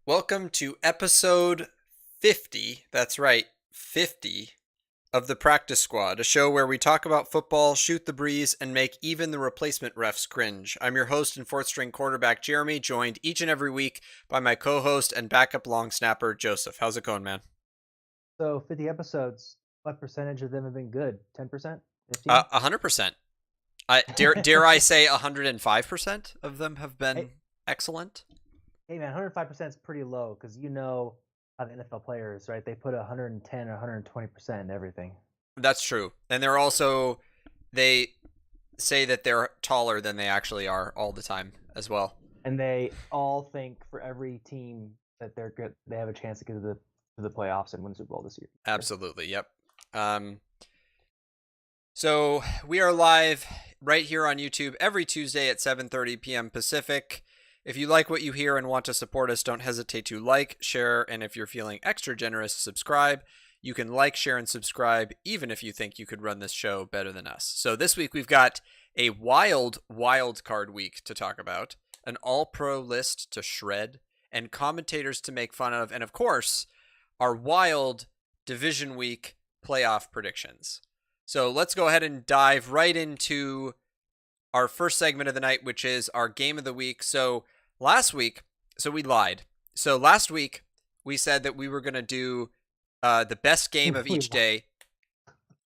Welcome to episode 50. That's right, 50 of the Practice Squad, a show where we talk about football, shoot the breeze, and make even the replacement refs cringe. I'm your host and fourth string quarterback, Jeremy, joined each and every week by my co host and backup long snapper, Joseph. How's it going, man? So 50 episodes, what percentage of them have been good? 10%? 15? 100%. Dare I say 105% of them have Hey, been excellent? hey man, 105% is pretty low because how the NFL players, right? They put 110 or 120% in everything. That's true. And they say that they're taller than they actually are all the time as well. And they all think for every team that they're good, they have a chance to get to the playoffs and win the Super Bowl this year. Absolutely. Yep. Um, so we are live right here on YouTube every Tuesday at 7:30 p.m. Pacific. If you like what you hear and want to support us, don't hesitate to like, share, and if you're feeling extra generous, subscribe. You can like, share, and subscribe even if you think you could run this show better than us. So this week we've got a wild card week to talk about, an all-pro list to shred, and commentators to make fun of, and of course, our wild division week playoff predictions. So let's go ahead and dive right into our first segment of the night, which is our game of the week. So last week, we lied. So last week, we said that we were going to do the best game of each day,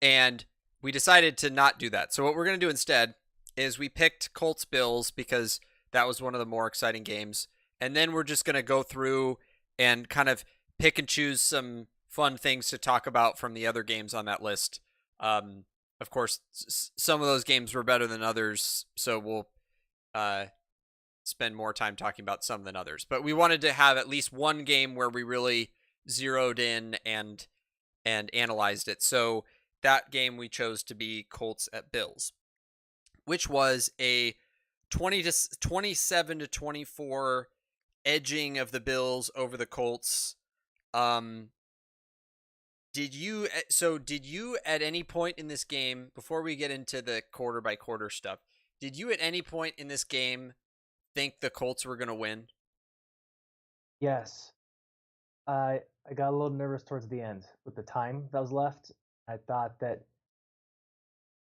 and we decided to not do that. So what we're going to do instead is we picked Colts Bills because that was one of the more exciting games. And then we're just going to go through and kind of pick and choose some fun things to talk about from the other games on that list. Of course, some of those games were better than others, so we'll uh, spend more time talking about some than others. But we wanted to have at least one game where we really zeroed in and analyzed it. So that game we chose to be Colts at Bills, which was a 27 to 24 edging of the Bills over the Colts. Um, did you at any point in this game, before we get into the quarter by quarter stuff, did you at any point in this game think the Colts were going to win? Yes. I got a little nervous towards the end with the time that was left. I thought that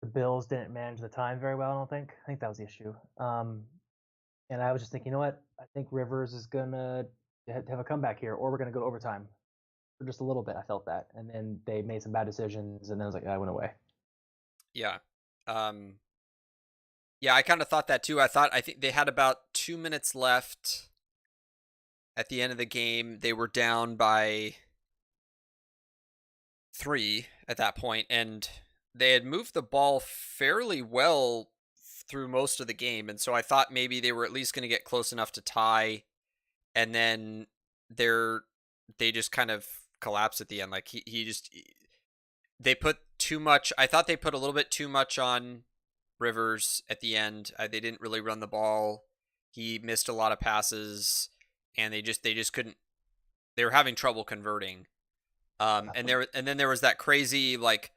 the Bills didn't manage the time very well, I don't think. I think that was the issue. And I was just thinking, you know what? I think Rivers is gonna have a comeback here, or we're gonna go to overtime for just a little bit. I felt that, and then they made some bad decisions, and then I was like, I went away. Yeah. Um yeah, I kind of thought that too. I think they had about 2 minutes left at the end of the game. They were down by 3 at that point, and they had moved the ball fairly well through most of the game, and so I thought maybe they were at least going to get close enough to tie, and then they're they just kind of collapse at the end. Like they put too much. I thought they put a little bit too much on Rivers at the end. They didn't really run the ball. He missed a lot of passes, and they just couldn't. They were having trouble converting. And then there was that crazy like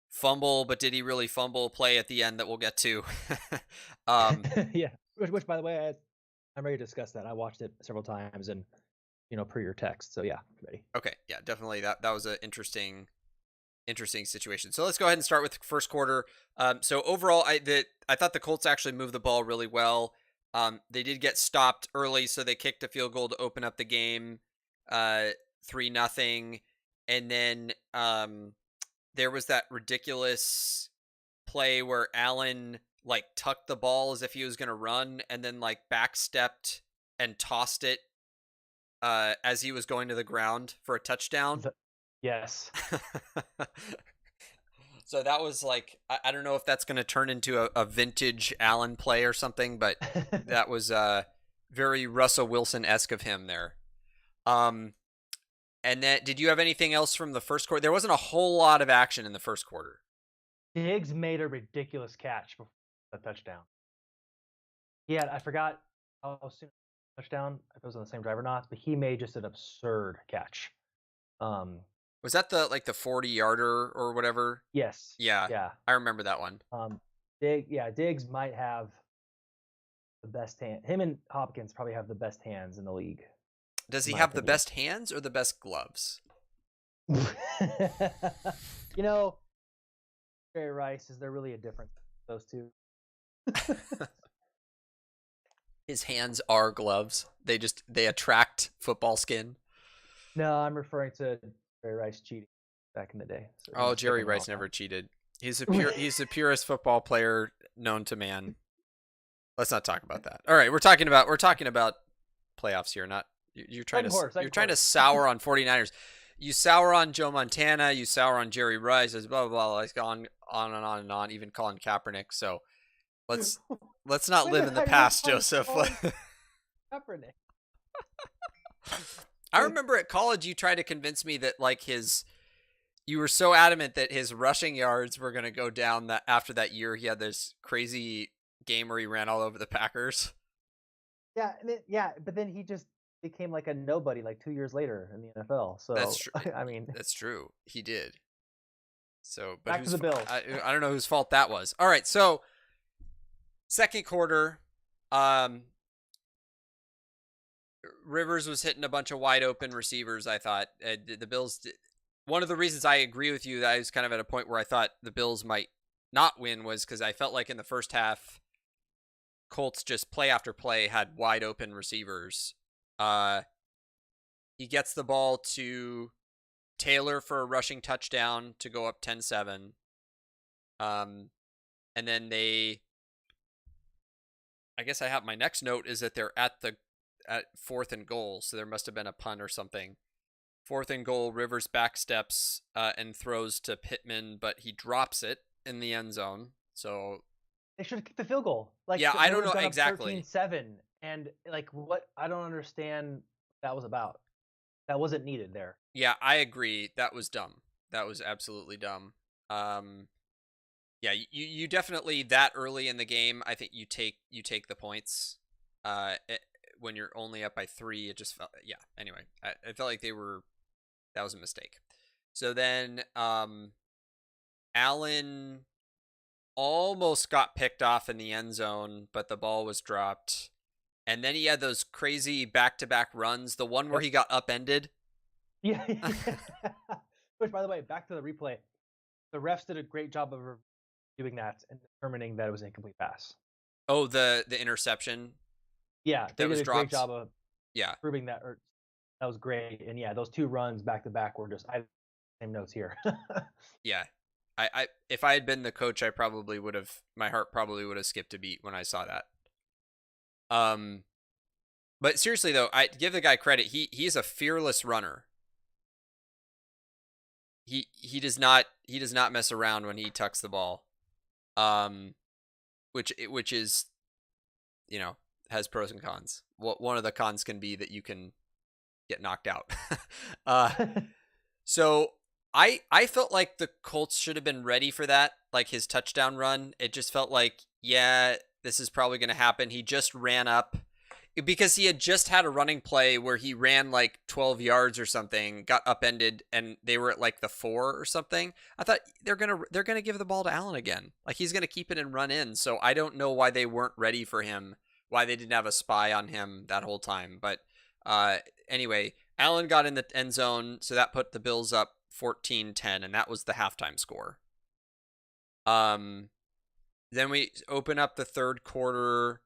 fumble, but did he really fumble play at the end that we'll get to? um, Yeah. Which, by the way, I'm ready to discuss that. I watched it several times, and per your text. So yeah, ready. okay, yeah, definitely that was an interesting situation. So let's go ahead and start with first quarter. So overall, I thought the Colts actually moved the ball really well. They did get stopped early, so they kicked a field goal to open up the game, 3-0, and then there was that ridiculous play where Allen like tucked the ball as if he was going to run, and then like backstepped and tossed it as he was going to the ground for a touchdown. The, yes. So that was like I don't know if that's going to turn into a vintage Allen play or something, but that was very Russell Wilson esque of him there. Um, and then did you have anything else from the first quarter? There wasn't a whole lot of action in the first quarter. Diggs made a ridiculous catch before the touchdown. I forgot how soon touchdown, if it was on the same drive or not, but he made just an absurd catch. Um, Was that the 40 yarder or whatever? yes, Yeah, yeah. I remember that one. Diggs might have the best hand. Him and Hopkins probably have the best hands in the league. Does in he my have the opinion. best hands or the best gloves? You know, Jerry Rice, is there really a difference those two? His hands are gloves. They attract football skin. No, I'm referring to Jerry Rice cheating back in the day. So he Oh, just took Jerry them Rice all never out. cheated. He's the purest football player known to man. Let's not talk about that. All right, we're talking about playoffs here, not you're trying Second to quarter, you're second trying to quarter. sour on 49ers. You sour on Joe Montana, you sour on Jerry Rice, as blah blah blah, like on and on and on, even Colin Kaepernick. So let's let's not When live did in the I rip past, on Joseph. Colin Kaepernick? I remember at college you tried to convince me that you were so adamant that his rushing yards were going to go down that after that year he had this crazy game where he ran all over the Packers. Yeah, but then he just became like a nobody like 2 years later in the NFL. That's So true. I mean, That's true. He did. So, but back to the Bills. I don't know whose fault that was. All right, so second quarter, um, Rivers was hitting a bunch of wide open receivers. I thought the Bills. One of the reasons I agree with you that I was kind of at a point where I thought the Bills might not win was because I felt like in the first half, Colts just play after play had wide open receivers. He gets the ball to Taylor for a rushing touchdown to go up 10-7. And then I guess I have my next note is that they're at 4th and goal, so there must have been a punt or something. 4th and goal, Rivers back steps and throws to Pittman, but he drops it in the end zone. So They should have kicked the field goal. Like, yeah, I they don't would know have gone exactly. up 13-7, and like what? I don't understand what that was about. That wasn't needed there. Yeah, I agree. That was dumb. That was absolutely dumb. Yeah, you definitely that early in the game. I think you take the points. When you're only up by 3, it just felt yeah. Anyway, I felt like that was a mistake. So then, Allen almost got picked off in the end zone, but the ball was dropped. And then he had those crazy back-to-back runs. The one where he got upended. Yeah. Which, by the way, back to the replay, the refs did a great job of doing that and determining that it was an incomplete pass. Oh, the interception. Yeah, they that was did a dropped. great job of Yeah, proving that. That was great, and yeah, those 2 runs back to back were just I have the same notes here. yeah. I if I had been the coach, I probably would have. My heart probably would have skipped a beat when I saw that. But seriously though, I give the guy credit. He's a fearless runner. He does not mess around when he tucks the ball. Which is, has pros and cons. One of the cons can be that you can get knocked out. So I felt like the Colts should have been ready for that, like his touchdown run. It just felt like, yeah, this is probably going to happen. He just ran up because he had just had a running play where he ran like 12 yards or something, got upended, and they were at like the 4 or something. I thought they're gonna give the ball to Allen again. Like he's gonna keep it and run in. So I don't know why they weren't ready for him, why they didn't have a spy on him that whole time. But anyway, Allen got in the end zone, so that put the Bills up 14-10, and that was the halftime score. Then we open up the third quarter.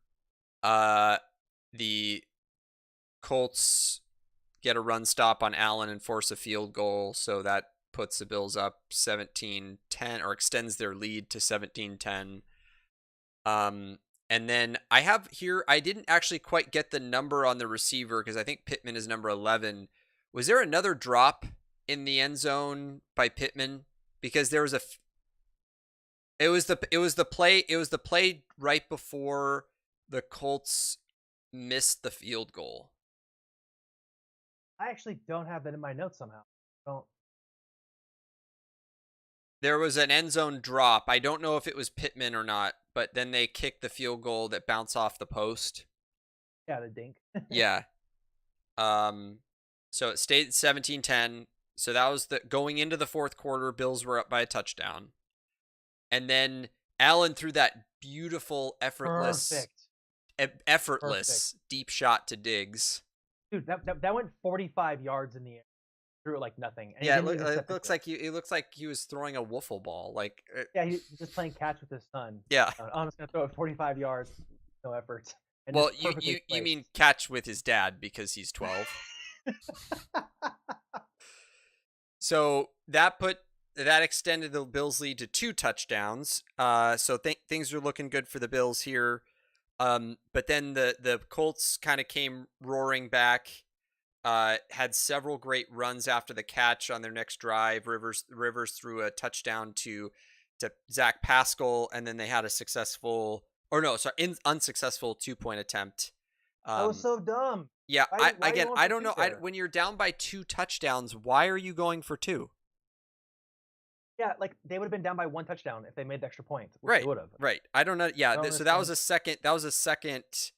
The Colts get a run stop on Allen and force a field goal, so that puts the Bills up 17-10 or extends their lead to 17-10. And then I have here, I didn't actually quite get the number on the receiver because I think Pittman is number 11. Was there another drop in the end zone by Pittman? Because there was it was the play right before the Colts missed the field goal. I actually don't have that in my notes somehow. Don't. There was an end zone drop. I don't know if it was Pittman or not, but then they kicked the field goal that bounced off the post. Yeah, the dink. Yeah. So it stayed 17-10. So that was going into the fourth quarter, Bills were up by a touchdown. And then Allen threw that beautiful, effortless Perfect. deep shot to Diggs. Dude, that went 45 yards in the air. Threw it like nothing, and he Yeah, didn't even it set the looks kick. like it looks like he was throwing a wiffle ball. Like, Yeah, he's just playing catch with his son. yeah. I'm just gonna throw it 45 yards, no effort, and Well, just perfectly you placed. mean catch with his dad because he's 12. So that extended the Bills' lead to 2 touchdowns. So things are looking good for the Bills here. But then the Colts kind of came roaring back. Had several great runs after the catch on their next drive. Rivers threw a touchdown to Zach Pascal, and then they had a unsuccessful 2-point attempt. That was so dumb. Yeah, Why are you again, going I for don't two know. there? When you're down by 2 touchdowns, why are you going for 2? Yeah, like they would have been down by 1 touchdown if they made the extra point, which they Right, would have. right. I don't know. Yeah, I don't so that was understand. a second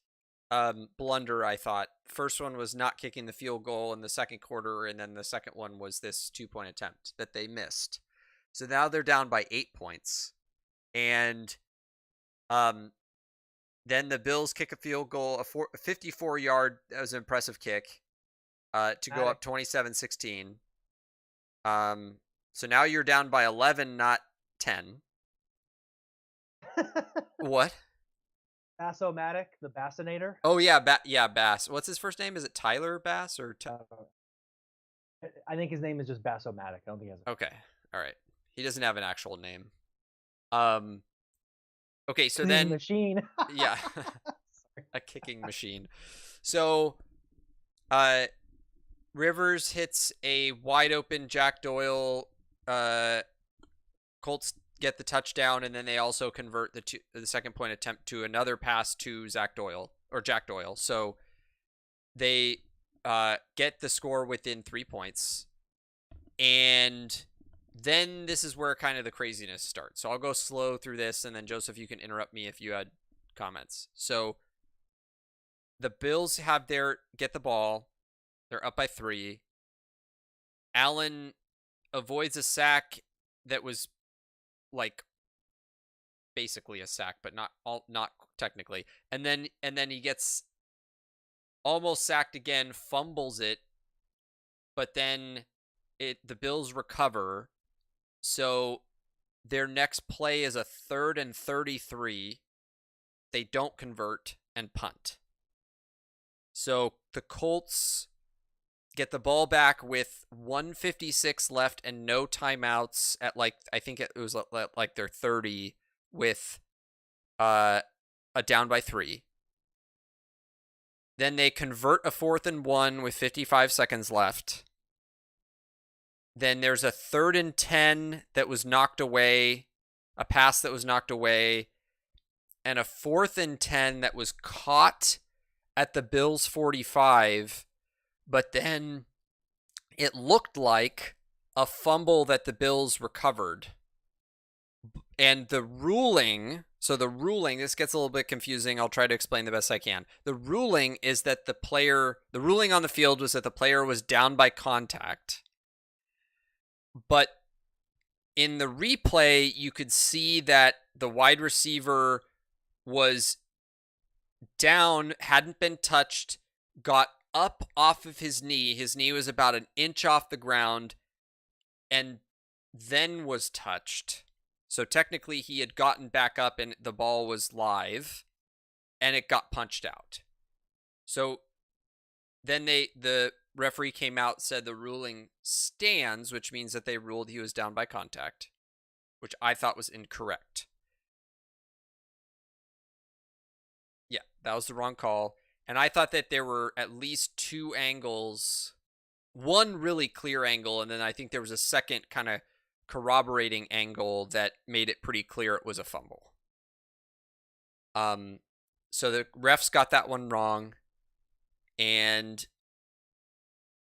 blunder. I thought first one was not kicking the field goal in the second quarter, and then the second one was this 2-point attempt that they missed. So now they're down by 8 points, and then the Bills kick a field goal, a 54-yard. That was an impressive kick to go up 27-16. So now you're down by 11, not 10. What? Bass-O-Matic, the Bassinator. Oh yeah, Bass. What's his first name? Is it Tyler Bass or? I think his name is just Bass-O-Matic. I don't think he has. Okay, all right. He doesn't have an actual name. Okay, so Clean then machine. yeah, a kicking machine. So, Rivers hits a wide open Jack Doyle. Colts get the touchdown, and then they also convert the second point attempt to another pass to Jack Doyle. So they get the score within 3 points, and then this is where kind of the craziness starts. So I'll go slow through this, and then Joseph, you can interrupt me if you had comments. So the Bills get the ball. They're up by 3. Allen avoids a sack that was like basically a sack, but not technically. And then he gets almost sacked again, fumbles it, but then the Bills recover. So their next play is a 3rd and 33. They don't convert and punt. So the Colts get the ball back with 1:56 left and no timeouts at I think it was like their 30 with a down by 3. Then they convert a 4th and 1 with 55 seconds left. Then there's a 3rd and 10 that was knocked away, a pass that was knocked away, and a 4th and 10 that was caught at the Bills 45, but then it looked like a fumble that the Bills recovered. And the ruling, this gets a little bit confusing. I'll try to explain the best I can. The ruling is that the ruling on the field was that the player was down by contact. But in the replay, you could see that the wide receiver was down, hadn't been touched, got up off of his knee. His knee was about an inch off the ground, and then was touched. So technically he had gotten back up and the ball was live, and it got punched out. So then the referee came out, said the ruling stands, which means that they ruled he was down by contact, which I thought was incorrect. Yeah, that was the wrong call. And I thought that there were at least 2 angles, one really clear angle, and then I think there was a second kind of corroborating angle that made it pretty clear it was a fumble. So the refs got that one wrong,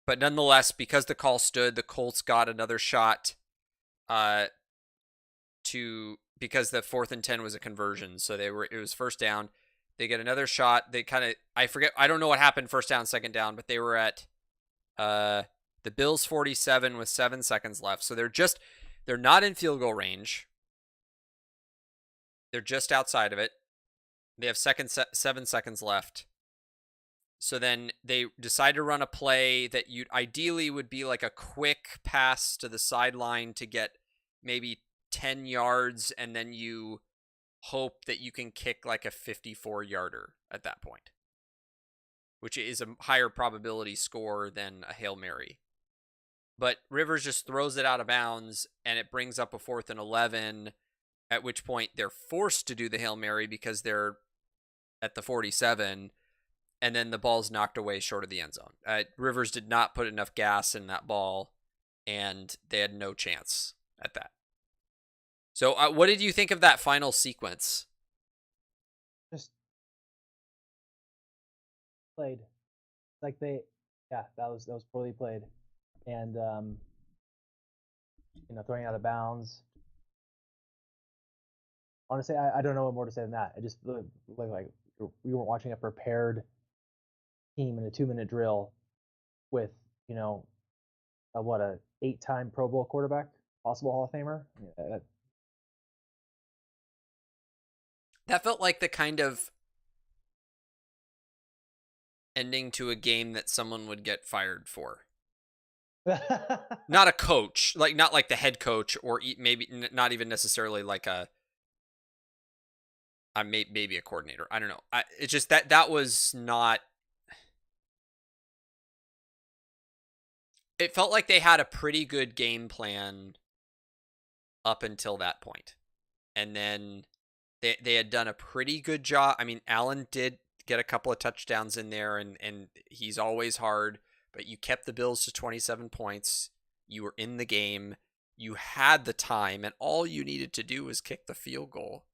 but nonetheless, because the call stood, the Colts got another shot because the 4th and 10 was a conversion, so it was first down. They get another shot. They I don't know what happened first down, second down, but they were at the Bills 47 with 7 seconds left. So they're not in field goal range. They're just outside of it. They have 7 seconds left. So then they decide to run a play that you ideally would be like a quick pass to the sideline to get maybe 10 yards, and then you hope that you can kick like a 54-yarder at that point, which is a higher probability score than a Hail Mary. But Rivers just throws it out of bounds, and it brings up a 4th and 11, at which point they're forced to do the Hail Mary because they're at the 47, and then the ball's knocked away short of the end zone. Rivers did not put enough gas in that ball, and they had no chance at that. So what did you think of that final sequence? Just played like that was poorly played, and throwing out of bounds. Honestly, I don't know what more to say than that. It just looked like we weren't watching a prepared team in a 2-minute drill with a 8-time Pro Bowl quarterback, possible Hall of Famer. That felt like the kind of ending to a game that someone would get fired for. Not a coach, not like the head coach, or maybe not even necessarily like maybe a coordinator. I don't know. It's just that was not. It felt like they had a pretty good game plan up until that point, and then they had done a pretty good job. I mean, Allen did get a couple of touchdowns in there, and he's always hard. But you kept the Bills to 27 points. You were in the game. You had the time, and all you needed to do was kick the field goal.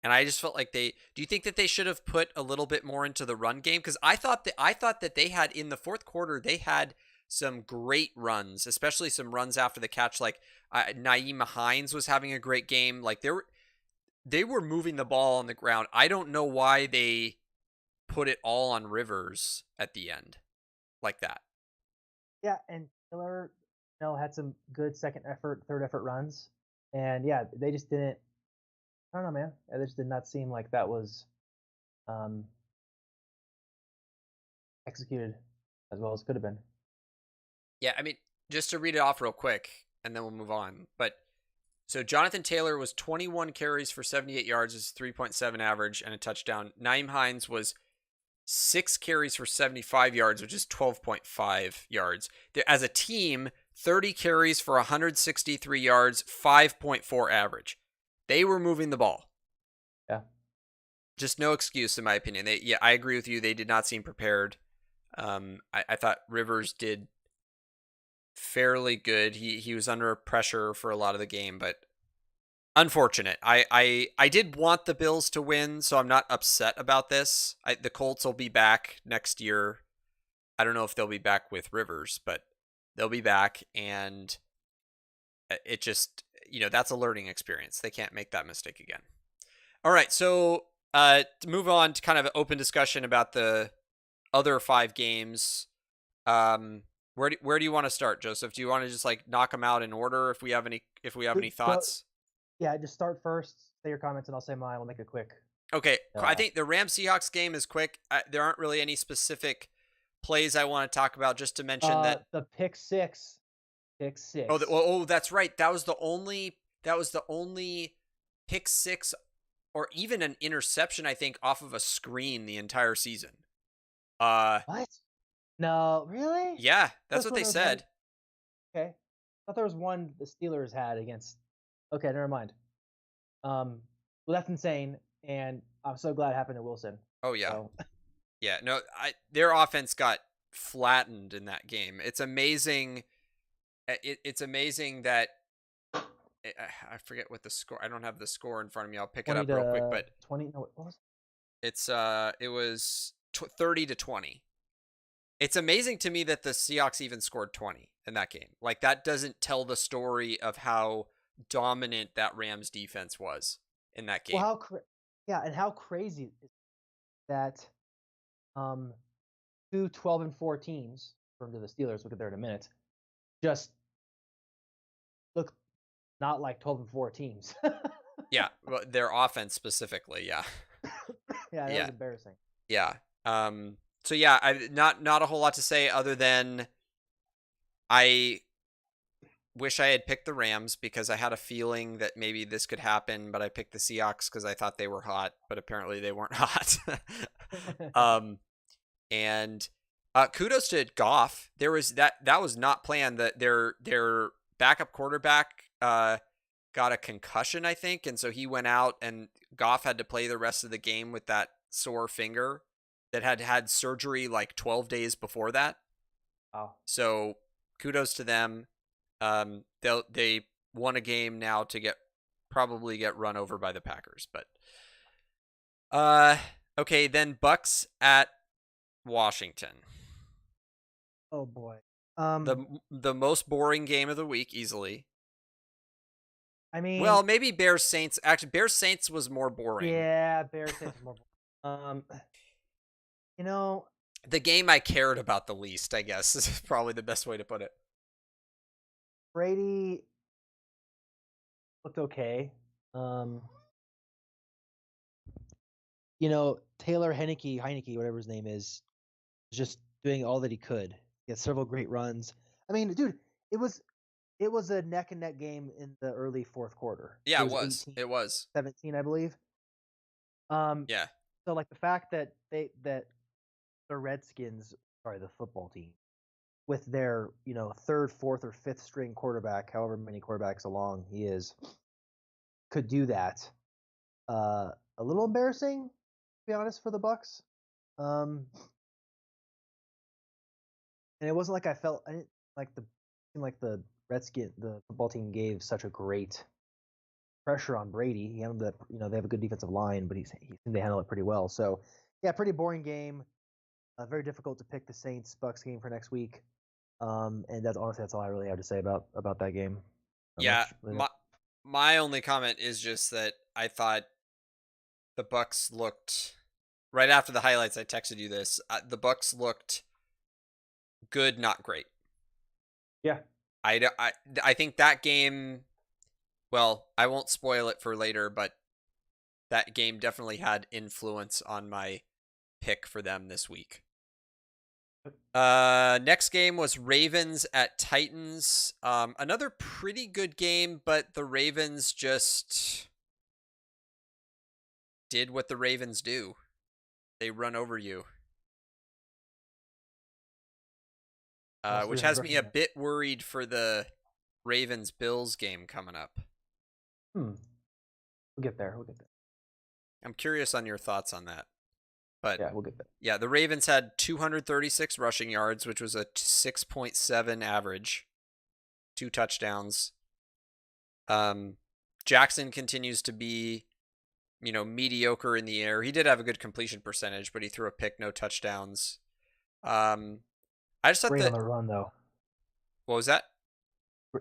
And I just felt like do you think that they should have put a little bit more into the run game? Because I thought that they had, in the fourth quarter, they had some great runs, especially some runs after the catch. Like Nyheim Hines was having a great game. Like they were moving the ball on the ground. I don't know why they put it all on Rivers at the end like that. Yeah, and Taylor, had some good second effort, third effort runs, and yeah, they just didn't. I don't know, man. It just did not seem like that was executed as well as could have been. Yeah, I mean, just to read it off real quick, and then we'll move on. But so Jonathan Taylor was 21 carries for 78 yards, is 3.7 average, and a touchdown. Nyheim Hines was 6 carries for 75 yards, which is 12.5 yards. As a team, 30 carries for 163 yards, 5.4 average. They were moving the ball. Yeah. Just no excuse, in my opinion. I agree with you. They did not seem prepared. I thought Rivers did fairly good. He was under pressure for a lot of the game, but unfortunate. I did want the Bills to win, so I'm not upset about this. The Colts will be back next year. I don't know if they'll be back with Rivers, but they'll be back, and it just, that's a learning experience. They can't make that mistake again. All right, so to move on to kind of an open discussion about the other 5 games. Where do you want to start, Joseph? Do you want to just knock them out in order if we have any thoughts? Yeah, just start first. Say your comments, and I'll say mine. We'll make it quick. Okay, I think the Rams-Seahawks game is quick. There aren't really any specific plays I want to talk about. Just to mention that the pick six. Oh, that's right. That was the only pick six, or even an interception, I think, off of a screen the entire season. What? No, really? Yeah, that's what they said. Okay, I thought there was one the Steelers had against. Okay, never mind. Well, that's insane, and I'm so glad it happened to Wilson. Oh yeah, so. Yeah. No, their offense got flattened in that game. It's amazing. It's amazing that I forget what the score. I don't have the score in front of me. I'll pick it up real quick. But 20. No, what was it? It was 30-20. It's amazing to me that the Seahawks even scored 20 in that game. Like, that doesn't tell the story of how dominant that Rams defense was in that game. Well, and how crazy is that 2 12-4 teams, from the Steelers, we'll get there in a minute, just look not like 12-4 teams. Yeah, well, their offense specifically, yeah. Yeah, that was embarrassing. Yeah. So yeah, I not a whole lot to say other than I wish I had picked the Rams because I had a feeling that maybe this could happen, but I picked the Seahawks because I thought they were hot, but apparently they weren't hot. um, and kudos to Goff. There was that was not planned. That their backup quarterback got a concussion, I think, and so he went out, and Goff had to play the rest of the game with that sore finger that had surgery like 12 days before that. Wow. So kudos to them. They won a game now to probably get run over by the Packers, but okay, then Bucks at Washington. Oh boy. The most boring game of the week easily. I mean, well, maybe Bears Saints. Actually, Bears Saints was more boring. Yeah, Bears Saints more boring. You know, the game I cared about the least, I guess, is probably the best way to put it. Brady looked okay. Taylor Heineke, whatever his name is, just doing all that he could. He had several great runs. I mean, dude, it was a neck and neck game in the early fourth quarter. Yeah, it was. 18, it was 17, I believe. Yeah. So like the fact that the Redskins, the football team, with their third, fourth, or fifth string quarterback, however many quarterbacks along he is, could do that. A little embarrassing, to be honest, for the Bucks. And it wasn't like I didn't like the football team gave such a great pressure on Brady. He handled it. They have a good defensive line, but he seemed to handle it pretty well. So yeah, pretty boring game. Very difficult to pick the Saints Bucks game for next week. And that's all I really have to say about that game. Yeah, my only comment is just that I thought the Bucks looked right after the highlights. I texted you this. The Bucks looked good, not great. Yeah, I think that game. Well, I won't spoil it for later, but that game definitely had influence on my pick for them this week. Next game was Ravens at Titans. Another pretty good game, but the Ravens just did what the Ravens do. They run over you. Which has me a bit worried for the Ravens-Bills game coming up. We'll get there. I'm curious on your thoughts on that. But yeah, we'll get there. Yeah, the Ravens had 236 rushing yards, which was a 6.7 average. 2 touchdowns. Jackson continues to be, mediocre in the air. He did have a good completion percentage, but he threw a pick, no touchdowns. I just thought great on the run, though. What was that?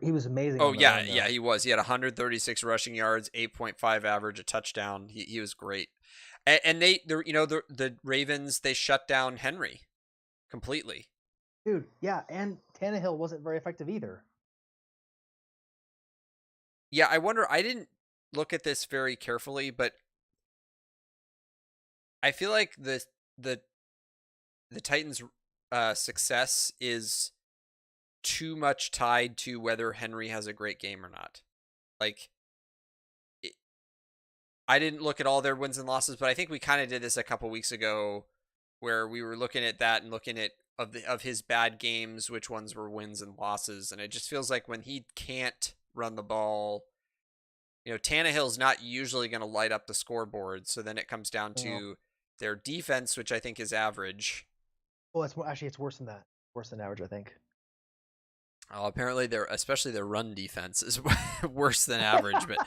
He was amazing. Oh yeah, yeah, he was. He had 136 rushing yards, 8.5 average, a touchdown. He was great. And the Ravens, they shut down Henry completely. Dude, yeah, and Tannehill wasn't very effective either. Yeah, I wonder. I didn't look at this very carefully, but I feel like the Titans' success is too much tied to whether Henry has a great game or not. Like, I didn't look at all their wins and losses, but I think we kind of did this a couple weeks ago, where we were looking at that and looking at of his bad games, which ones were wins and losses, and it just feels like when he can't run the ball, Tannehill's not usually going to light up the scoreboard. So then it comes down to their defense, which I think is average. Well, it's worse than that. Worse than average, I think. Oh, apparently especially their run defense is worse than average, but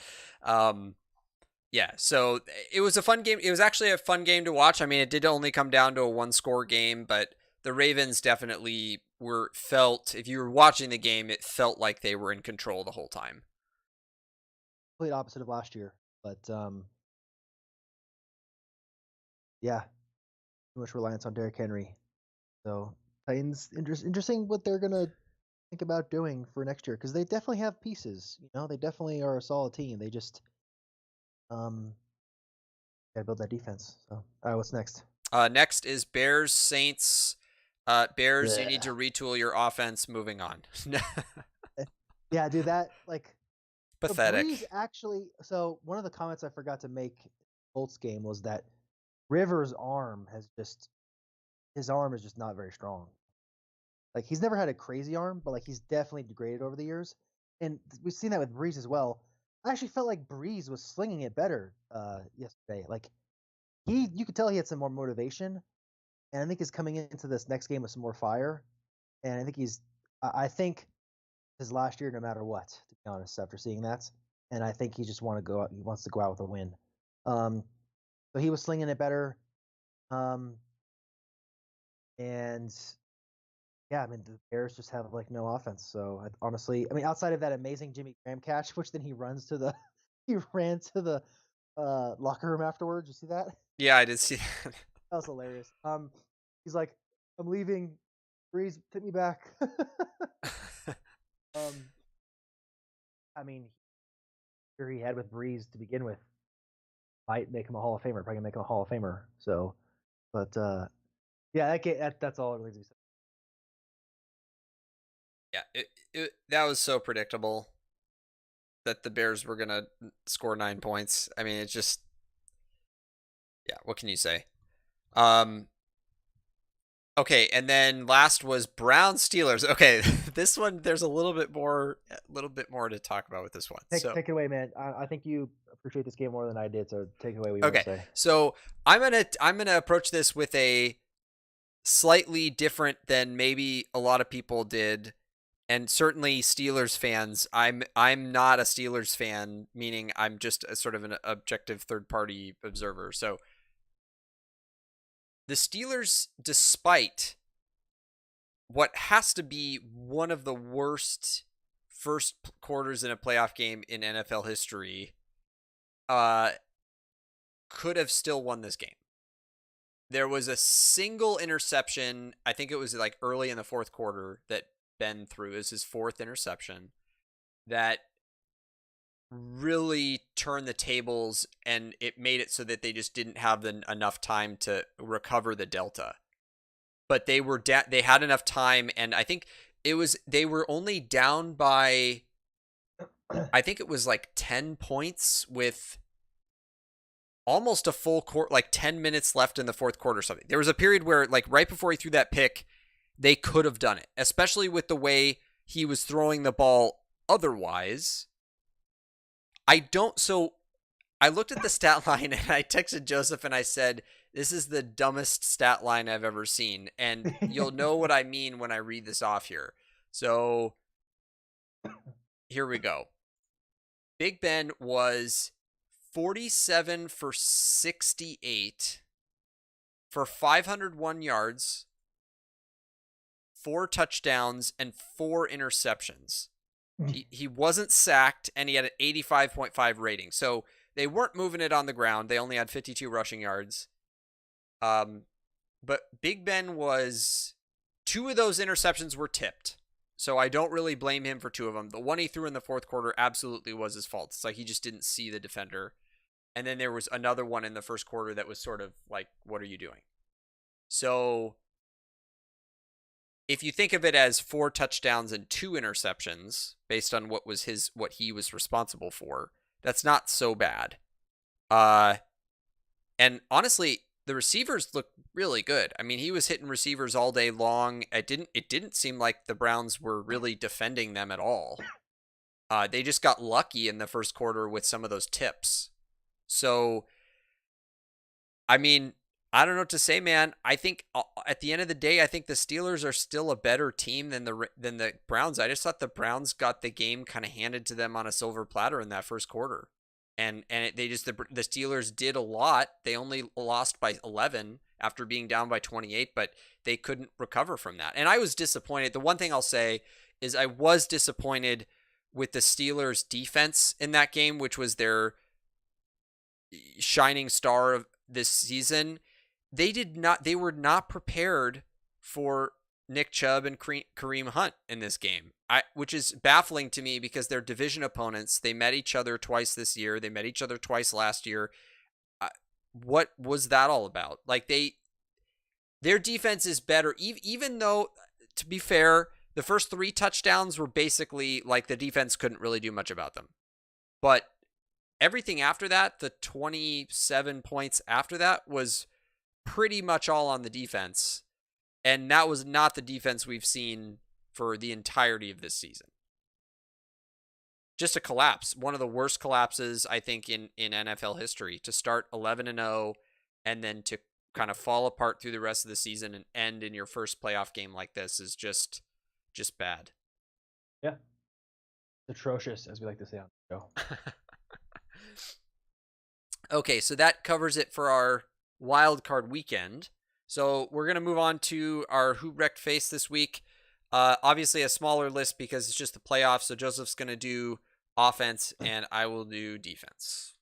yeah, so it was a fun game. It was actually a fun game to watch. I mean, it did only come down to a 1-score game, but the Ravens definitely if you were watching the game, it felt like they were in control the whole time. Complete opposite of last year, but yeah, too much reliance on Derrick Henry. So Titans, interesting what they're gonna think about doing for next year, because they definitely have pieces. They definitely are a solid team. They just gotta build that defense. So, all right, what's next? Next is Bears Saints. Bears, you need Blech. to retool your offense. Moving on. Yeah, dude, that like so Pathetic. Breeze actually. So one of the comments I forgot to make Colts game was that Rivers' arm his arm is just not very strong. Like he's never had a crazy arm, but like he's definitely degraded over the years, and we've seen that with Breeze as well. I actually felt like Breeze was slinging it better yesterday. Like you could tell he had some more motivation, and I think he's coming into this next game with some more fire. And I think I think his last year, no matter what, to be honest, after seeing that. And I think he just he wants to go out with a win. Um, so he was slinging it better. And yeah, I mean the Bears just have like no offense. So honestly, I mean outside of that amazing Jimmy Graham catch, which then he ran to the locker room afterwards. You see that? Yeah, I did see that. That was hilarious. He's like, I'm leaving. Breeze, take me back. I mean, sure he had with Breeze to begin with might make him a Hall of Famer. Probably gonna make him a Hall of Famer. So, but yeah, that's all it really is. Yeah, that was so predictable that the Bears were gonna score 9 points. I mean, it's just, yeah. What can you say? Okay, and then last was Browns Steelers. Okay, this one there's a little bit more to talk about with this one. Take it away, man. I think you appreciate this game more than I did. So take it away. What you want to say? So I'm gonna approach this with a slightly different than maybe a lot of people did, and certainly Steelers fans. I'm not a Steelers fan, meaning I'm just a sort of an objective third party observer. So the Steelers, despite what has to be one of the worst first quarters in a playoff game in NFL history, could have still won this game. There was a single interception. I think it was like early in the fourth quarter that Ben threw as his fourth interception that really turned the tables, and it made it so that they just didn't have enough time to recover the delta. But they had enough time, and I think they were only down by, I think it was like 10 points with almost a full quarter, like 10 minutes left in the fourth quarter or something. There was a period where, like right before he threw that pick, they could have done it, especially with the way he was throwing the ball otherwise. So I looked at the stat line and I texted Joseph and I said, this is the dumbest stat line I've ever seen. And you'll know what I mean when I read this off here. So here we go. Big Ben was 47 for 68 for 501 yards, 4 touchdowns, and 4 interceptions. He wasn't sacked, and he had an 85.5 rating. So they weren't moving it on the ground. They only had 52 rushing yards. But Big Ben 2 of those interceptions were tipped. So I don't really blame him for 2 of them. The one he threw in the fourth quarter absolutely was his fault. It's like he just didn't see the defender. And then there was another one in the first quarter that was sort of like, what are you doing? So if you think of it as 4 touchdowns and 2 interceptions based on what he was responsible for, that's not so bad. And honestly, the receivers looked really good. I mean, he was hitting receivers all day long. It didn't seem like the Browns were really defending them at all. They just got lucky in the first quarter with some of those tips. So, I mean, I don't know what to say, man. I think at the end of the day, I think the Steelers are still a better team than the Browns. I just thought the Browns got the game kind of handed to them on a silver platter in that first quarter, and the Steelers did a lot. They only lost by 11 after being down by 28, but they couldn't recover from that. And I was disappointed. The one thing I'll say is I was disappointed with the Steelers' defense in that game, which was their shining star of this season. They were not prepared for Nick Chubb and Kareem Hunt in this game, which is baffling to me because they're division opponents. They met each other twice this year. They met each other twice last year. What was that all about? Like Their defense is better, even though, to be fair, the first 3 touchdowns were basically like the defense couldn't really do much about them. But everything after that, the 27 points after that, was pretty much all on the defense. And that was not the defense we've seen for the entirety of this season. Just a collapse. One of the worst collapses, I think, in NFL history, to start 11-0 and then to kind of fall apart through the rest of the season and end in your first playoff game like this is just bad. Yeah. Atrocious, as we like to say on the show. Okay, so that covers it for our wild card weekend. So we're going to move on to our Who Wrecked Face this week. Obviously a smaller list because it's just the playoffs. So Joseph's going to do offense and I will do defense.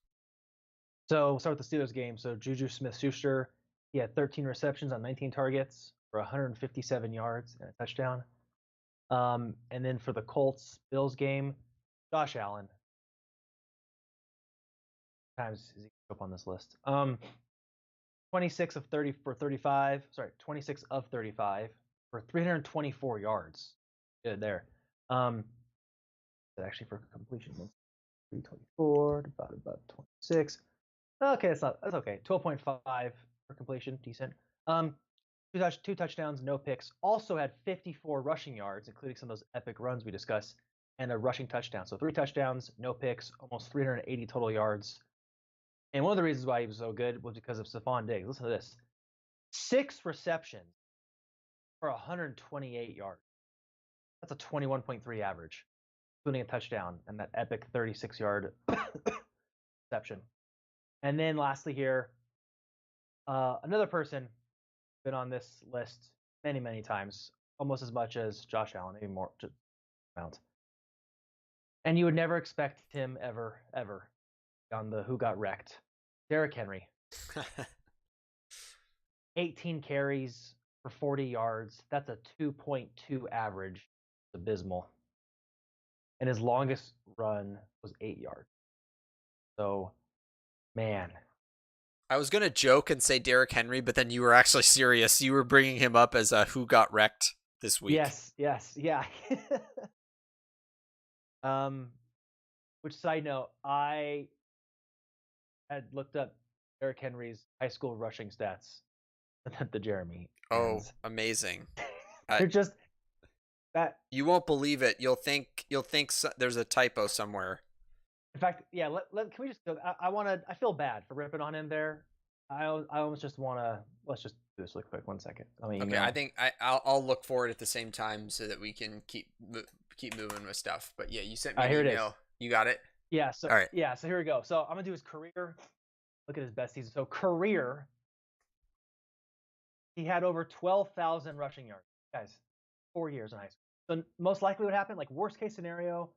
So we'll start with the Steelers game. So Juju Smith-Schuster, he had 13 receptions on 19 targets for 157 yards and a touchdown. And then for the Colts-Bills game, Josh Allen. Times is he up on this list? 26 of 30 for 35. Sorry, 26 of 35 for 324 yards. Good there. Actually for completion, 324 divided by 26. Okay, that's okay. 12.5 for completion, decent. Two touchdowns, no picks. Also had 54 rushing yards, including some of those epic runs we discussed, and a rushing touchdown. So 3 touchdowns, no picks, almost 380 total yards. And one of the reasons why he was so good was because of Stephon Diggs. Listen to this. 6 receptions for 128 yards. That's a 21.3 average, including a touchdown and that epic 36-yard reception. And then lastly here, another person been on this list many, many times, almost as much as Josh Allen, maybe more amount. And you would never expect him ever on the Who Got Wrecked. Derrick Henry. 18 carries for 40 yards. That's a 2.2 average. Abysmal. And his longest run was 8 yards. So, man. I was going to joke and say Derrick Henry, but then you were actually serious. You were bringing him up as a Who Got Wrecked this week. Yes, yeah. Which side note, I had looked up Derrick Henry's high school rushing stats at the Jeremy. Oh, amazing. They're just that. You won't believe it. You'll think there's a typo somewhere. In fact, yeah. Can we just? I feel bad for ripping on him there. I almost just want to. Let's just do this really quick. 1 second. Okay, I think I'll look for it at the same time so that we can keep moving with stuff. But yeah, you sent me an email. You got it? Yeah. So all right. Yeah. So here we go. So I'm gonna do his career. Look at his best season. So career, he had over 12,000 rushing yards. Guys, 4 years in high school. So most likely what happened, like worst case scenario,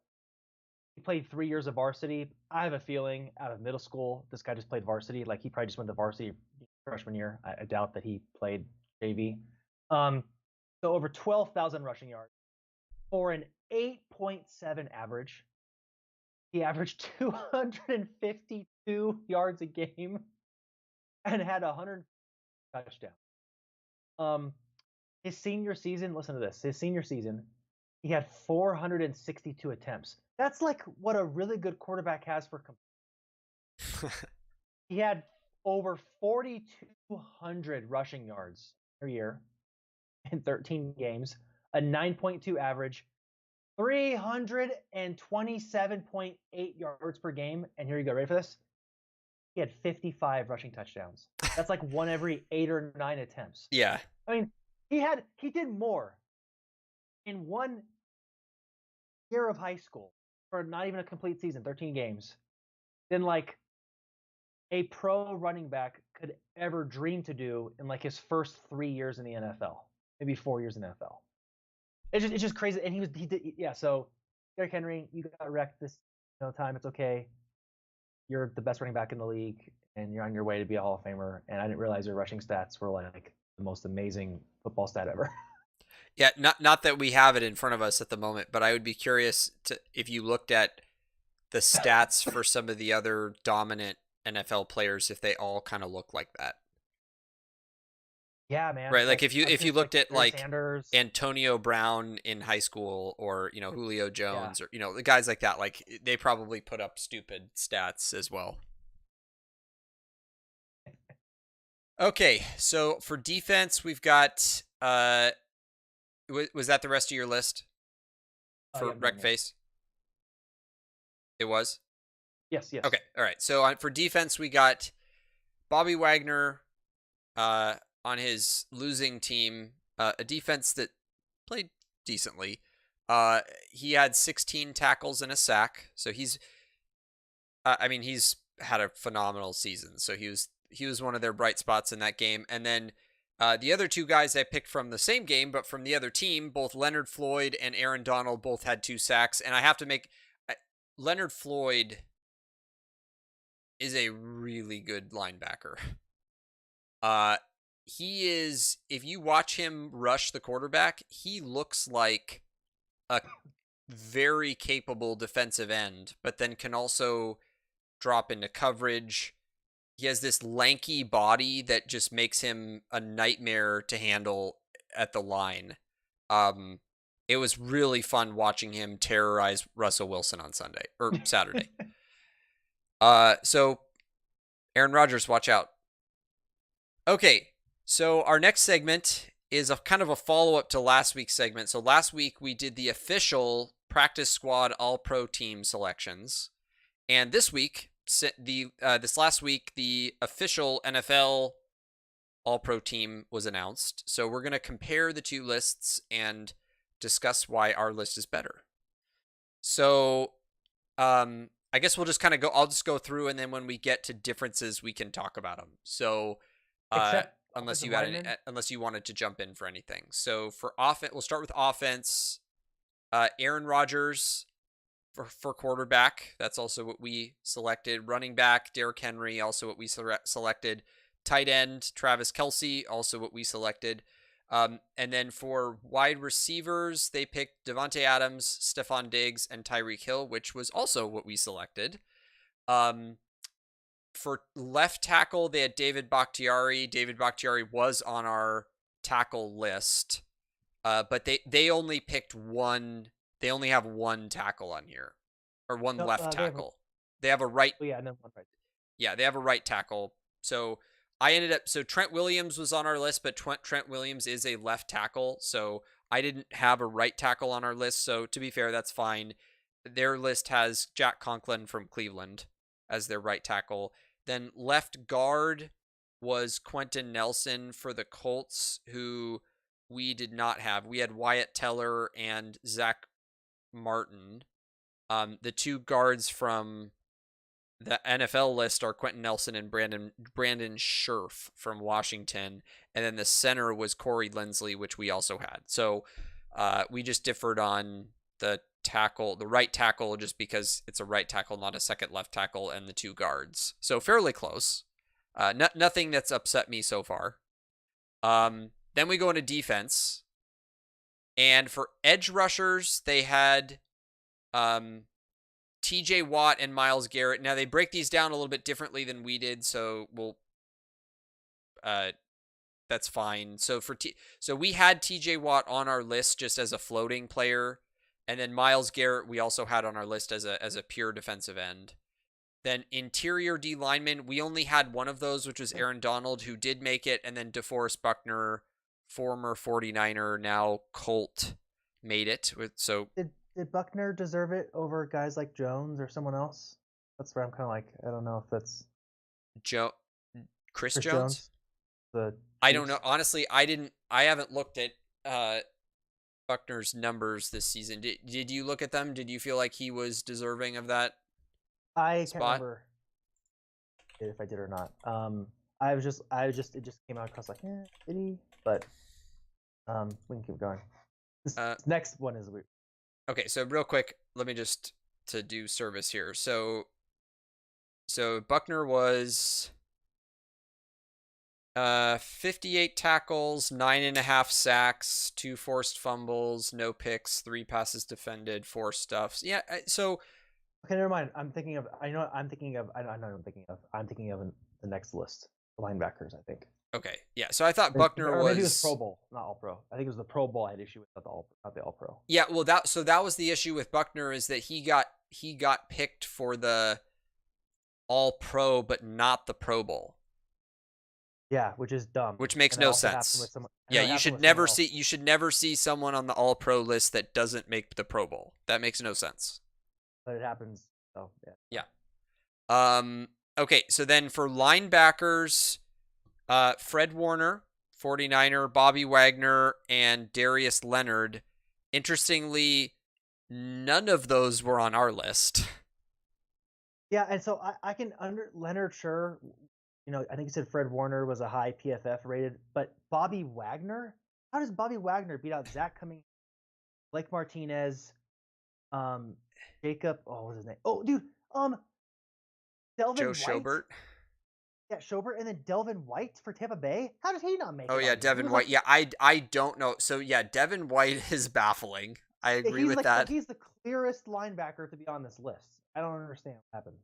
he played 3 years of varsity. I have a feeling out of middle school, this guy just played varsity. Like he probably just went to varsity freshman year. I doubt that he played JV. So over 12,000 rushing yards for an 8.7 average. He averaged 252 yards a game and had 100 touchdowns. His senior season, listen to this. His senior season, he had 462 attempts. That's like what a really good quarterback has for. He had over 4,200 rushing yards per year in 13 games, a 9.2 average, 327.8 yards per game. And here you go. Ready for this? He had 55 rushing touchdowns. That's like one every 8 or 9 attempts. Yeah. I mean, he did more in 1 year of high school for not even a complete season, 13 games, than like a pro running back could ever dream to do in like his first 3 years in the NFL, maybe 4 years in the NFL. It's just crazy. And he did. So Derrick Henry, you got wrecked this time. It's okay. You're the best running back in the league, and you're on your way to be a Hall of Famer. And I didn't realize your rushing stats were like the most amazing football stat ever. Yeah, not that we have it in front of us at the moment, but I would be curious if you looked at the stats for some of the other dominant NFL players, if they all kind of look like that. Yeah, man. Right, like if you I've seen, looked at Barry like Sanders. Antonio Brown in high school, or Julio Yeah. Jones, or the guys like that, like they probably put up stupid stats as well. Okay, so for defense, we've got was that the rest of your list for Yeah, Wreck Face? It was? Yes. Okay, all right. So for defense, we got Bobby Wagner on his losing team, a defense that played decently. He had 16 tackles and a sack, so he's had a phenomenal season. So he was one of their bright spots in that game. And then the other two guys I picked from the same game, but from the other team, both Leonard Floyd and Aaron Donald both had 2 sacks. And I have to make Leonard Floyd is a really good linebacker. He is, if you watch him rush the quarterback, he looks like a very capable defensive end, but then can also drop into coverage. He has this lanky body that just makes him a nightmare to handle at the line. It was really fun watching him terrorize Russell Wilson on Sunday or Saturday. So Aaron Rodgers, watch out. Okay, so our next segment is a kind of a follow-up to last week's segment. So last week we did the official practice squad all-pro team selections. And this week, this last week, the official NFL all-pro team was announced. So we're going to compare the two lists and discuss why our list is better. So I guess we'll just kind of I'll just go through, and then when we get to differences, we can talk about them. So unless you wanted to jump in for anything. So for offense, we'll start with offense. Aaron Rodgers for quarterback. That's also what we selected. Running back, Derrick Henry, also what we selected. Tight end, Travis Kelce, also what we selected. And then for wide receivers, they picked Devontae Adams, Stephon Diggs, and Tyreek Hill, which was also what we selected. For left tackle, they had David Bakhtiari. David Bakhtiari was on our tackle list, but they only picked one. They only have one tackle on here, or one left tackle. They have a right. Oh, yeah, and then one right. Yeah, they have a right tackle. So so Trent Williams was on our list, but Trent Williams is a left tackle, so I didn't have a right tackle on our list. So to be fair, that's fine. Their list has Jack Conklin from Cleveland as their right tackle. Then left guard was Quentin Nelson for the Colts, who we did not have. We had Wyatt Teller and Zach Martin. The two guards from the NFL list are Quentin Nelson and Brandon Scherf from Washington. And then the center was Corey Linsley, which we also had. So we just differed on the right tackle, just because it's a right tackle, not a second left tackle, and the two guards. So fairly close. Nothing that's upset me so far. Then we go into defense. And for edge rushers, they had TJ Watt and Myles Garrett. Now they break these down a little bit differently than we did, so that's fine. So so we had TJ Watt on our list just as a floating player, and then Myles Garrett we also had on our list as a pure defensive end. Then interior D lineman, we only had one of those, which was Aaron Donald, who did make it, and then DeForest Buckner, former 49er, now Colt, made it. So Did Buckner deserve it over guys like Jones or someone else? That's where I'm kind of like, I don't know if that's Chris Jones? I don't know. Honestly, I haven't looked at Buckner's numbers this season. Did you look at them? Did you feel like he was deserving of that I spot? can't remember if I did or not. It just came out across like, did he? But we can keep going. This next one is weird. Okay, so real quick, let me just to do service here. So Buckner was 58 tackles, 9.5 sacks, 2 forced fumbles, no picks, 3 passes defended, 4 stuffs. Yeah, so okay, never mind. I'm thinking of the next list, the linebackers, I think. Okay, yeah. So I thought Or Buckner or maybe it was was. Pro Bowl, not All Pro. I think it was the Pro Bowl I had issue with, not the All Pro. Yeah, well, that was the issue with Buckner, is that he got picked for the All Pro, but not the Pro Bowl, Yeah, which is dumb. which makes And that no also happened sense. with someone. I Yeah, know it you happened should with someone never else. see someone on the All Pro list that doesn't make the Pro Bowl. That makes no sense. But it happens. So yeah. Yeah. Okay, so then for linebackers, Fred Warner, 49er, Bobby Wagner, and Darius Leonard. Interestingly, none of those were on our list. Yeah, and so I can Leonard, sure. I think you said Fred Warner was a high PFF rated, but Bobby Wagner? How does Bobby Wagner beat out Zach Cummings, Blake Martinez, Jacob? Oh, what's his name? Oh, dude, Delvin Joe White. Schobert. Yeah, Schobert, and then Delvin White for Tampa Bay. How did he not make it? Oh yeah, on here? He Devin was White. like, Yeah, I don't know. So yeah, Devin White is baffling. I agree with that. he's the clearest linebacker to be on this list. I don't understand what happened.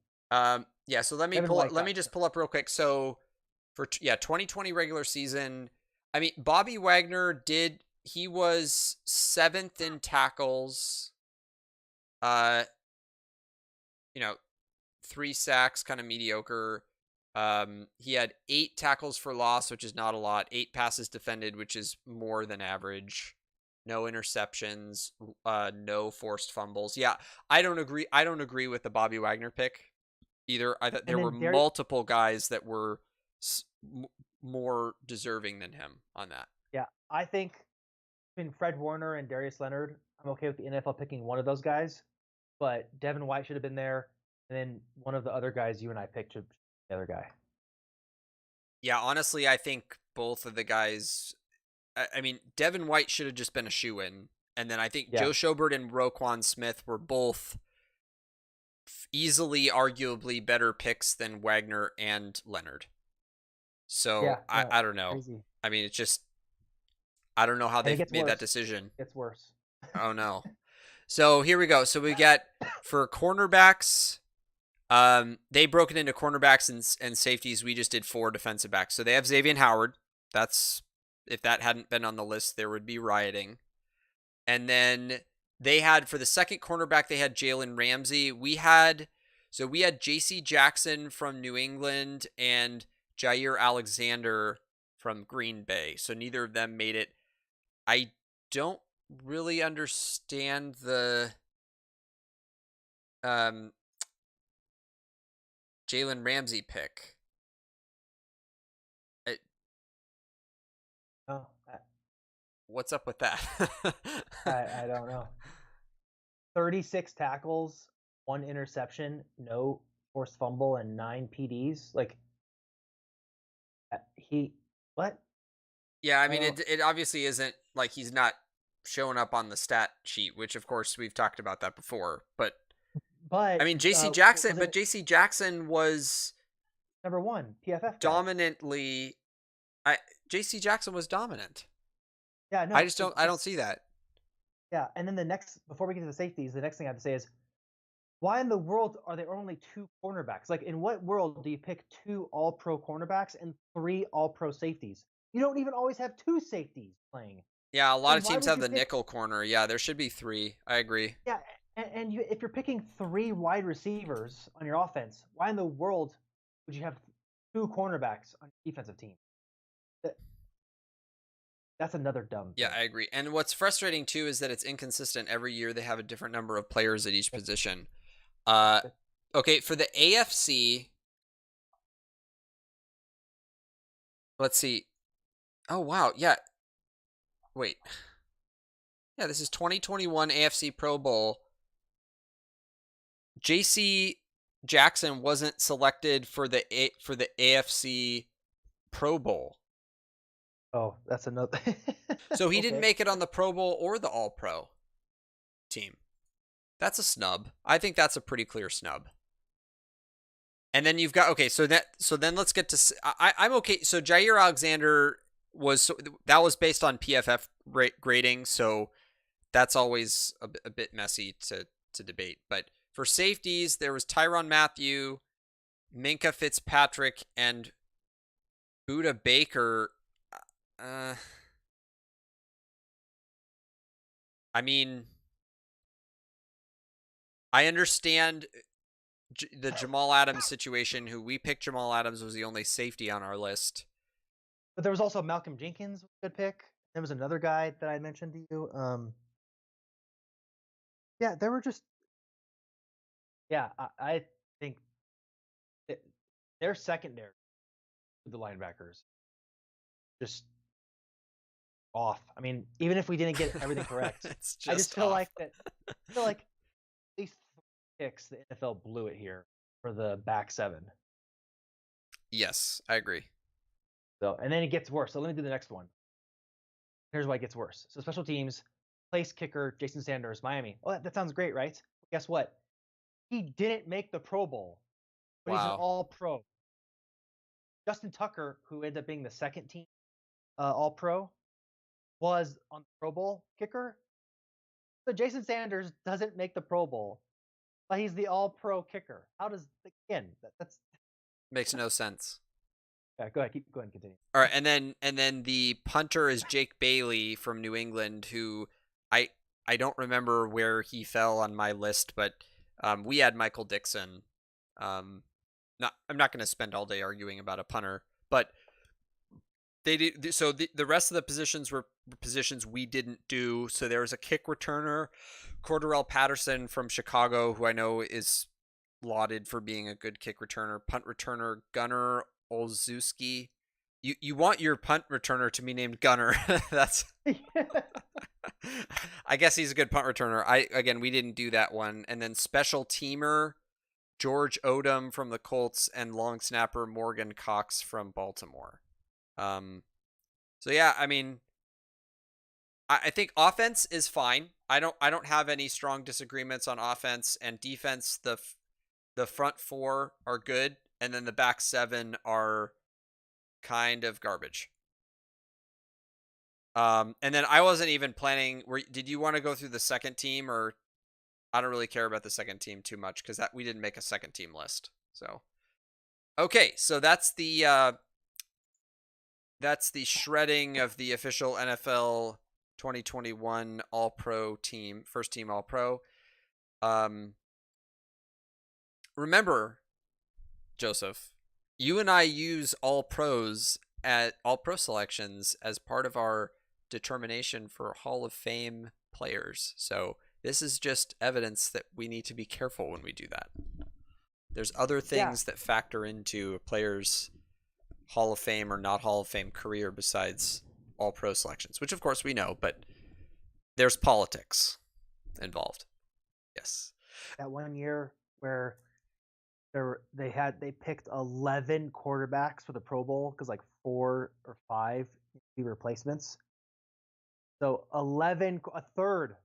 Yeah. So let me Devin pull. White Let me got just it. pull up real quick. So for 2020 regular season, I mean Bobby Wagner did. He was 7th in tackles. 3 sacks, kind of mediocre. He had 8 tackles for loss, which is not a lot. 8 passes defended, which is more than average. No interceptions, no forced fumbles. Yeah, I don't agree with the Bobby Wagner pick either. I thought there were multiple guys that were more deserving than him on that. Yeah, I think between Fred Warner and Darius Leonard, I'm okay with the NFL picking one of those guys, but Devin White should have been there, and then one of the other guys you and I picked should be the other guy. Yeah, honestly, I think both of the guys. I mean, Devin White should have just been a shoo-in, and then I think Joe Schobert and Roquan Smith were both easily, arguably better picks than Wagner and Leonard. So I don't know. Crazy. I mean, it's just I don't know how they made that decision. It's worse. Oh no. So here we go. So we got for cornerbacks. They broke it into cornerbacks and safeties. We just did 4 defensive backs. So they have Xavier Howard. If that hadn't been on the list, there would be rioting. And then they had, for the second cornerback, they had Jalen Ramsey. We had J.C. Jackson from New England and Jair Alexander from Green Bay. So neither of them made it. I don't really understand the Jalen Ramsey pick. What's up with that? I don't know. 36 tackles, 1 interception, no forced fumble, and 9 PDs. Like what? Yeah, I mean, it obviously isn't like he's not showing up on the stat sheet, which of course we've talked about that before. But I mean, J.C. Jackson, but J.C. Jackson was number 1 PFF dominantly. J.C. Jackson was dominant. Yeah, no, I don't see that. Yeah, and then before we get to the safeties, the next thing I have to say is, why in the world are there only 2 cornerbacks? Like, in what world do you pick 2 All-Pro cornerbacks and 3 All-Pro safeties? You don't even always have 2 safeties playing. Yeah, a lot of teams have the nickel corner. Yeah, there should be 3. I agree. Yeah, and if you're picking 3 wide receivers on your offense, why in the world would you have 2 cornerbacks on your defensive team? That's another dumb thing. Yeah, I agree. And what's frustrating too is that it's inconsistent. Every year they have a different number of players at each position. Okay, for the AFC, let's see. Oh wow, yeah. Wait. Yeah, this is 2021 AFC Pro Bowl. J.C. Jackson wasn't selected for the AFC Pro Bowl. Oh, that's another. So he didn't make it on the Pro Bowl or the All-Pro team. That's a snub. I think that's a pretty clear snub. And then you've got so then let's get to I'm okay. So Jair Alexander was based on PFF grading, so that's always a bit messy to debate. But for safeties, there was Tyrann Mathieu, Minkah Fitzpatrick, and Buda Baker. I mean, I understand the Jamal Adams situation. Who we picked Jamal Adams was the only safety on our list. But there was also Malcolm Jenkins, good pick. There was another guy that I mentioned to you. Yeah, there were just. Yeah, I think their secondary, the linebackers, just off. I mean, even if we didn't get everything correct, I just feel like that. I feel like at least 3 picks the NFL blew it here for the back 7. Yes, I agree. So, and then it gets worse. So let me do the next one. Here's why it gets worse. So special teams, place kicker Jason Sanders, Miami. Oh, that sounds great, right? Guess what? He didn't make the Pro Bowl, but he's an All-Pro. Justin Tucker, who ended up being the second team All-Pro, was on the Pro Bowl kicker. So Jason Sanders doesn't make the Pro Bowl, but he's the All-Pro kicker. How does that's makes no sense. Yeah, go ahead and continue. All right, and then the punter is Jake Bailey from New England, who I don't remember where he fell on my list, but we had Michael Dixon. I'm not going to spend all day arguing about a punter, but they did. So the rest of the positions were positions we didn't do. So there was a kick returner, Cordarrelle Patterson from Chicago, who I know is lauded for being a good kick returner. Punt returner Gunnar Olszewski. You want your punt returner to be named Gunnar. That's I guess he's a good punt returner. We didn't do that one. And then special teamer George Odom from the Colts and long snapper Morgan Cox from Baltimore. So yeah, I mean, I think offense is fine. I don't have any strong disagreements on offense and defense. The front 4 are good, and then the back 7 are kind of garbage. And then I wasn't even planning. Did you want to go through the second team, or I don't really care about the second team too much because we didn't make a second team list. So, okay, so that's the shredding of the official NFL 2021 All-Pro team, first team All-Pro. Remember, Joseph, you and I use All-Pros at All-Pro selections as part of our determination for Hall of Fame players. So this is just evidence that we need to be careful when we do that. There's other things that factor into a player's Hall of Fame or not Hall of Fame career besides All-Pro selections, which of course we know, but there's politics involved. Yes. That one year where they picked 11 quarterbacks for the Pro Bowl because like 4 or 5 replacements. So a third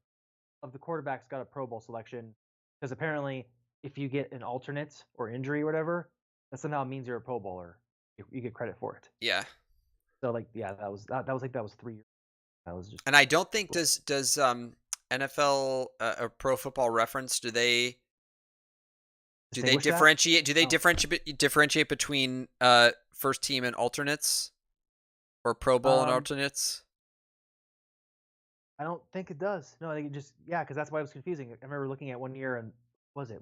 of the quarterbacks got a Pro Bowl selection because apparently if you get an alternate or injury or whatever, that somehow means you're a Pro Bowler. You get credit for it. Yeah. So like that was 3 years. That was just. And I don't think does NFL or Pro Football Reference do they differentiate? Do they differentiate between first team and alternates, or Pro Bowl and alternates? I don't think it does. No, I think it just because that's why it was confusing. I remember looking at one year and was it?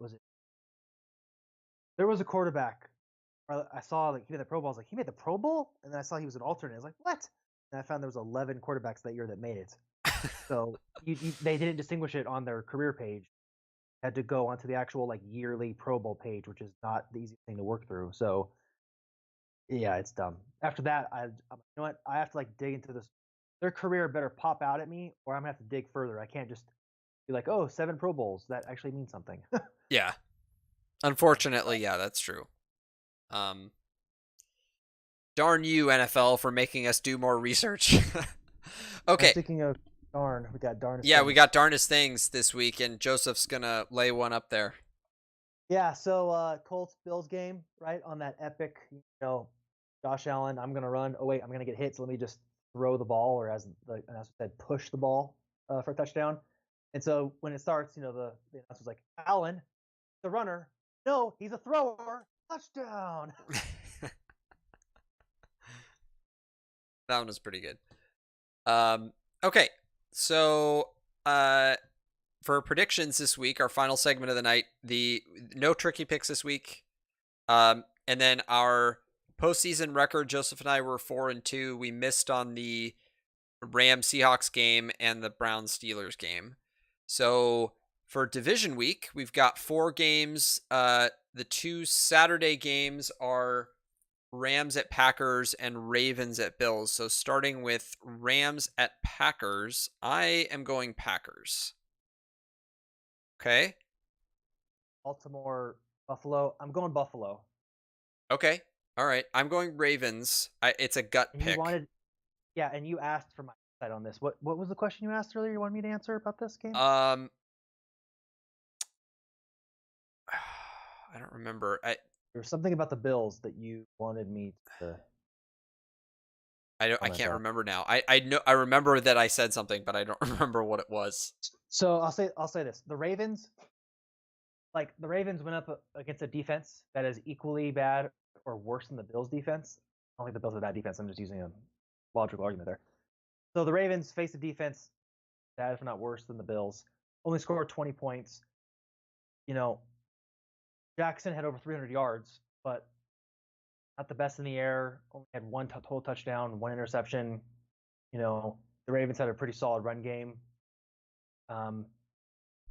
There was a quarterback. I saw like he made the Pro Bowl. I was like, he made the Pro Bowl, and then I saw he was an alternate. I was like, what? And I found there was 11 quarterbacks that year that made it. So they didn't distinguish it on their career page. Had to go onto the actual like yearly Pro Bowl page, which is not the easiest thing to work through. So yeah, it's dumb. After that, I'm you know what? I have to like dig into this. Their career better pop out at me, or I'm gonna have to dig further. I can't just be like, oh, 7 Pro Bowls. That actually means something. Yeah. Unfortunately, yeah, that's true. Darn you, NFL, for making us do more research. Okay. Speaking of darn, we got darnest. Yeah, we got darnest things this week, and Joseph's gonna lay one up there. Yeah, so Colts Bills game, right, on that epic, Josh Allen, I'm gonna run. Oh wait, I'm gonna get hit, so let me just throw the ball, or as the announcer said, push the ball for a touchdown. And so when it starts, the announcer's like, Allen, the runner. No, he's a thrower. Touchdown. That one was pretty good. Okay, so for predictions this week, our final segment of the night, the no tricky picks this week. And then our postseason record, Joseph and I were 4-2. We missed on the Rams Seahawks game and the Browns Steelers game. So for division week, we've got 4 games. The 2 Saturday games are Rams at Packers and Ravens at Bills. So starting with Rams at Packers, I am going Packers. Okay. Baltimore, Buffalo. I'm going Buffalo. Okay. All right. I'm going Ravens. It's a gut And pick. yeah, and you asked for my insight on this. What was the question you asked earlier? You wanted me to answer about this game? I don't remember. There was something about the Bills that you wanted me to. I can't remember now. I know I remember that I said something, but I don't remember what it was. So I'll say this: the Ravens went up against a defense that is equally bad or worse than the Bills' defense. I don't think the Bills are that defense. I'm just using a logical argument there. So the Ravens faced a defense that, if not worse than the Bills, only scored 20 points. You know, Jackson had over 300 yards, but not the best in the air. Only had one total touchdown, 1 interception. You know, the Ravens had a pretty solid run game.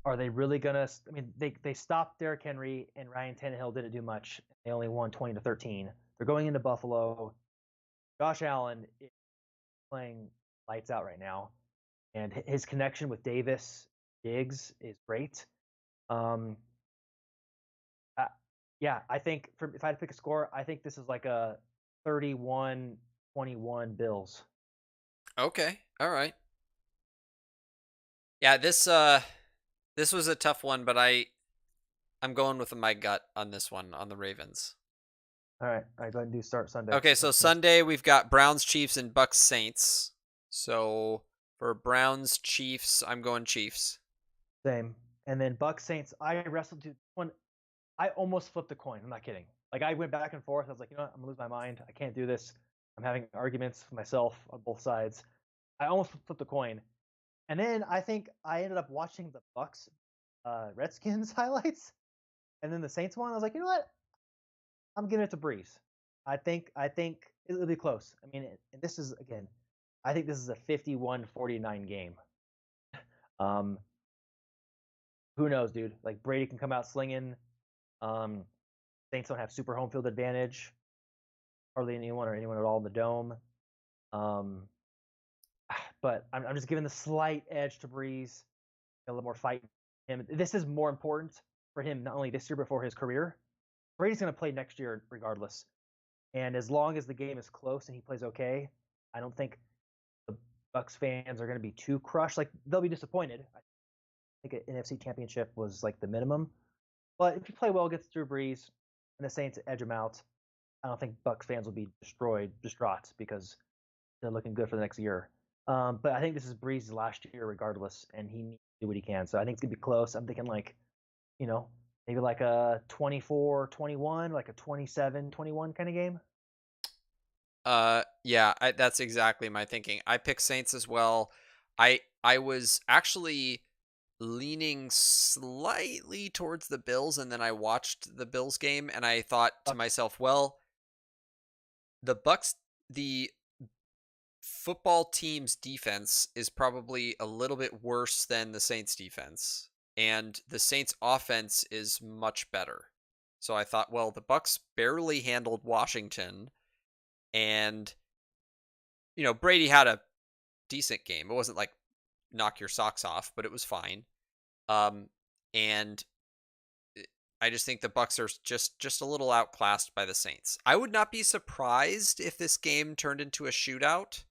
Are they really gonna? I mean, they stopped Derrick Henry and Ryan Tannehill didn't do much. They only won 20-13. They're going into Buffalo. Josh Allen is playing lights out right now, and his connection with Diggs is great. Yeah, I think if I had to pick a score, I think this is like a 31-21 Bills. Okay. All right. Yeah, this was a tough one, but I'm going with my gut on this one on the Ravens. All right, go ahead and start Sunday. Okay, so Sunday we've got Browns Chiefs and Bucks Saints. So for Browns Chiefs, I'm going Chiefs. Same. And then Bucks Saints, I wrestled to one. I almost flipped a coin. I'm not kidding. Like, I went back and forth. I was like, you know what? I'm gonna lose my mind. I can't do this. I'm having arguments with myself on both sides. I almost flipped a coin. And then I think I ended up watching the Bucks Redskins highlights, and then the Saints one. I was like, you know what? I'm giving it to Breeze. I think it'll be close. I mean, and this is, again, I think this is a 51-49 game. Who knows, dude? Like, Brady can come out slinging. Saints don't have super home field advantage. Hardly anyone at all in the dome. But I'm just giving the slight edge to Breeze. A little more fight him. This is more important for him, not only this year, but for his career. Brady's going to play next year regardless. And as long as the game is close and he plays okay, I don't think the Bucks fans are going to be too crushed. Like, they'll be disappointed. I think an NFC championship was like the minimum. But if you play well against Drew Brees and the Saints edge him out, I don't think Bucks fans will be distraught because they're looking good for the next year. But I think this is Brees' last year regardless, and he needs to do what he can. So I think it's going to be close. I'm thinking like, maybe like a 24-21, like a 27-21 kind of game. Yeah, that's exactly my thinking. I picked Saints as well. I was actually leaning slightly towards the Bills, and then I watched the Bills game, and I thought to myself, well, the football team's defense is probably a little bit worse than the Saints defense, and the Saints offense is much better. So I thought, well, the Bucks barely handled Washington, and Brady had a decent game. It wasn't like knock your socks off, but it was fine. And I just think the Bucks are just a little outclassed by the Saints. I would not be surprised if this game turned into a shootout,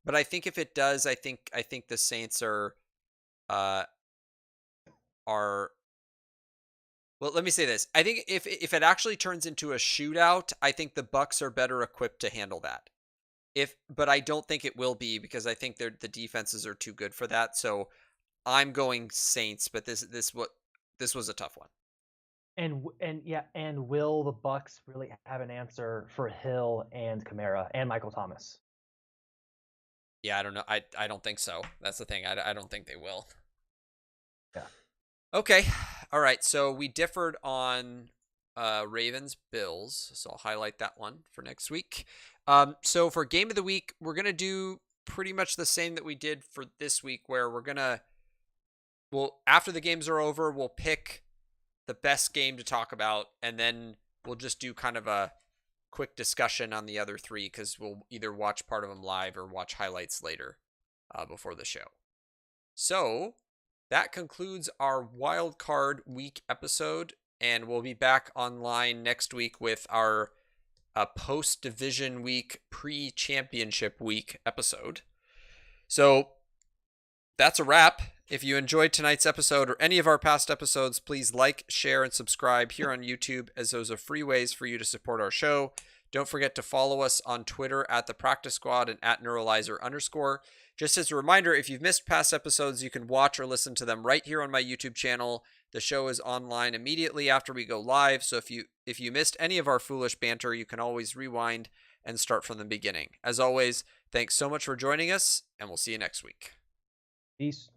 but I think if it does, I think the Saints are well, let me say this. I think if it actually turns into a shootout, I think the Bucks are better equipped to handle that. But I don't think it will be because I think the defenses are too good for that. So I'm going Saints, but this was a tough one. And will the Bucks really have an answer for Hill and Kamara and Michael Thomas? Yeah, I don't know. I don't think so. That's the thing. I don't think they will. Yeah. Okay. All right. So we differed on Ravens Bills. So I'll highlight that one for next week. So for game of the week, we're gonna do pretty much the same that we did for this week, where we'll after the games are over, we'll pick the best game to talk about, and then we'll just do kind of a quick discussion on the other three because we'll either watch part of them live or watch highlights later before the show. So that concludes our wild card week episode, and we'll be back online next week with our post division week, pre championship week episode. So that's a wrap. If you enjoyed tonight's episode or any of our past episodes, please like, share, and subscribe here on YouTube, as those are free ways for you to support our show. Don't forget to follow us on Twitter at The Practice Squad and at Neuralizer_. Just as a reminder, if you've missed past episodes, you can watch or listen to them right here on my YouTube channel. The show is online immediately after we go live, so if you missed any of our foolish banter, you can always rewind and start from the beginning. As always, thanks so much for joining us, and we'll see you next week. Peace.